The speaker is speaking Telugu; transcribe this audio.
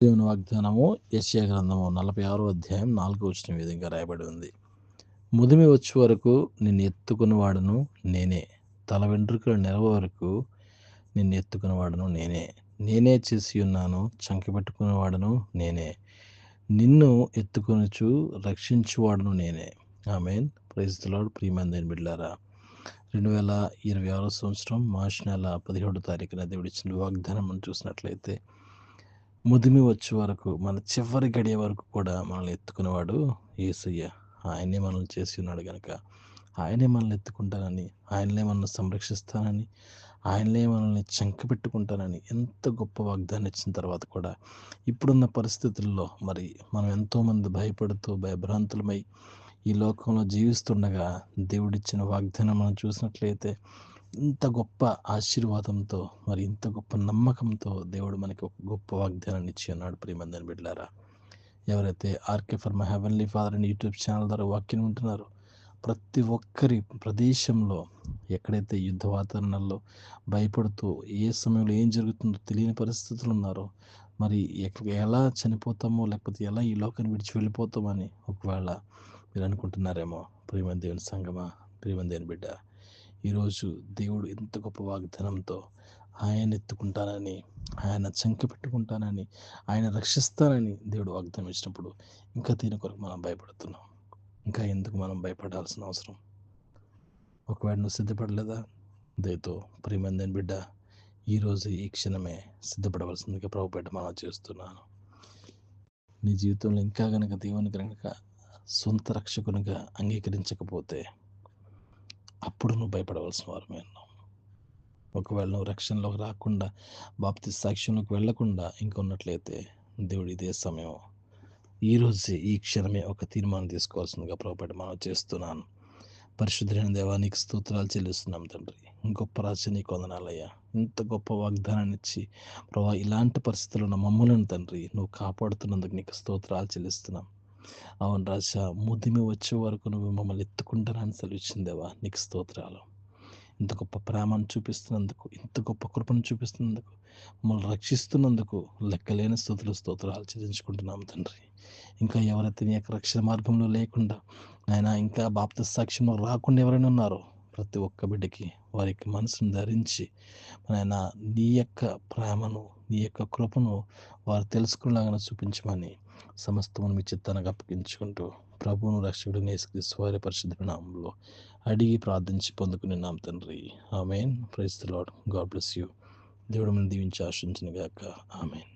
దేవుని వాగ్దానము యెషయా గ్రంథము 46వ అధ్యాయం 4వ వచనం ఈ విధంగా రాయబడి ఉంది. ముదిమి వచ్చే వరకు నిన్ను ఎత్తుకునివాడును నేనే, తల వెంట్రుకలు నెరవ వరకు నిన్ను ఎత్తుకునివాడును నేనే. నేనే చేసి ఉన్నాను, చంకబెట్టుకునేవాడును నేనే, నిన్ను ఎత్తుకొనుచు రక్షించువాడును నేనే. ఆమేన్. Praise the Lord. ప్రియమైన దేవుని బిడ్డలారా, 2026 సంవత్సరం మార్చి నెల 17వ తారీఖున దేవుడిచ్చిన వాగ్దానం మనం చూసినట్లయితే, ముదిమి వచ్చే వరకు, మన చివరి గడియ వరకు కూడా మనల్ని ఎత్తుకునేవాడు యేసయ్య. ఆయనే మనల్ని చేసి ఉన్నాడు కనుక ఆయనే మనల్ని ఎత్తుకుంటానని, ఆయననే మనల్ని సంరక్షిస్తానని, ఆయననే మనల్ని చంకపెట్టుకుంటానని ఎంత గొప్ప వాగ్దానం ఇచ్చిన తర్వాత కూడా ఇప్పుడున్న పరిస్థితుల్లో మరి మనం ఎంతోమంది భయపడుతూ భయభ్రాంతులమై ఈ లోకంలో జీవిస్తుండగా దేవుడిచ్చిన వాగ్దానం మనం చూసినట్లయితే ఇంత గొప్ప ఆశీర్వాదంతో, మరి ఇంత గొప్ప నమ్మకంతో దేవుడు మనకి ఒక గొప్ప వాగ్దానాన్ని ఇచ్చి ఉన్నాడు. ప్రియమందని బిడ్డలారా, ఎవరైతే RK for my heavenly father అని యూట్యూబ్ ఛానల్ ద్వారా వాక్యం వింటున్నారో, ప్రతి ఒక్కరి ప్రదేశంలో ఎక్కడైతే యుద్ధ వాతావరణంలో భయపడుతూ ఏ సమయంలో ఏం జరుగుతుందో తెలియని పరిస్థితులు ఉన్నారో, మరి ఎలా చనిపోతామో లేకపోతే ఎలా ఈ లోకాన్ని విడిచి వెళ్ళిపోతామని ఒకవేళ మీరు అనుకుంటున్నారేమో, ప్రియమైన దేవుని సంగమా, ప్రియమైన దేవుని బిడ్డ, ఈరోజు దేవుడు ఎంత గొప్ప వాగ్దానంతో ఆయన ఎత్తుకుంటానని, ఆయన చంక పెట్టుకుంటానని, ఆయన రక్షిస్తానని దేవుడు వాగ్దానం ఇచ్చినప్పుడు ఇంకా దీని కొరకు మనం భయపడుతున్నాం. ఇంకా ఎందుకు మనం భయపడాల్సిన అవసరం? ఒకవేళ నువ్వు సిద్ధపడలేదా? దయతో ప్రియమైన బిడ్డ, ఈరోజు ఈ క్షణమే సిద్ధపడవలసిందిగా ప్రభుపేట మనం చేస్తున్నాను. నీ జీవితంలో ఇంకా గనక దేవుని కనుక సొంత రక్షకునిగా అంగీకరించకపోతే అప్పుడు నువ్వు భయపడవలసిన వారమే ఉన్నావు. ఒకవేళ నువ్వు రక్షణలోకి రాకుండా, బాప్తిస్మ సాక్ష్యంలోకి వెళ్లకుండా ఇంకా ఉన్నట్లయితే దేవుడు ఇదే సమయం, ఈరోజే ఈ క్షణమే ఒక తీర్మానం తీసుకోవాల్సిందిగా ప్రభుపేట మనం చేస్తున్నాను. పరిశుద్ధమైన దేవా, నీకు స్తోత్రాలు చెల్లిస్తున్నాం తండ్రి. గొప్ప రాజు, నీకు వందనాలయ్యా. ఇంత గొప్ప వాగ్దానాన్ని ఇచ్చి ప్రభా, ఇలాంటి పరిస్థితుల్లో ఉన్న మమ్మల్ని తండ్రి నువ్వు కాపాడుతున్నందుకు నీకు స్తోత్రాలు చెల్లిస్తున్నాం. అవును రాజా, ముదిమి వచ్చే వరకు నువ్వు మమ్మల్ని ఎత్తుకుంటానని సెలవిచ్చిందేవా, నీకు స్తోత్రాలు. ఇంత గొప్ప ప్రేమను చూపిస్తున్నందుకు, ఇంత గొప్ప కృపను చూపిస్తున్నందుకు, మమ్మల్ని రక్షిస్తున్నందుకు లెక్కలేని స్తోత్రాలు చెల్లించుకుంటున్నాము తండ్రి. ఇంకా ఎవరైతే నీ యొక్క రక్షణ మార్గంలో లేకుండా, ఆయన ఇంకా బాప్తిస్మ సాక్ష్యంలో రాకుండా ఎవరైనా ఉన్నారో, ప్రతి ఒక్క బిడ్డకి వారి యొక్క మనసును ధరించి ఆయన నీ యొక్క ప్రేమను, నీ యొక్క కృపను వారు తెలుసుకునేలాగా చూపించమని సమస్తమును మీ చిత్తానికి అప్పగించుకుంటూ ప్రభువును రక్షకుడిని యేసుక్రీస్తు వారి పరిశుద్ధ నామములో అడిగి ప్రార్థించి పొందుకున్నాం తండ్రి. Amen. Praise the Lord. God bless you. దేవుడు మనం దీవించి ఆశించును గాక. ఆమేన్.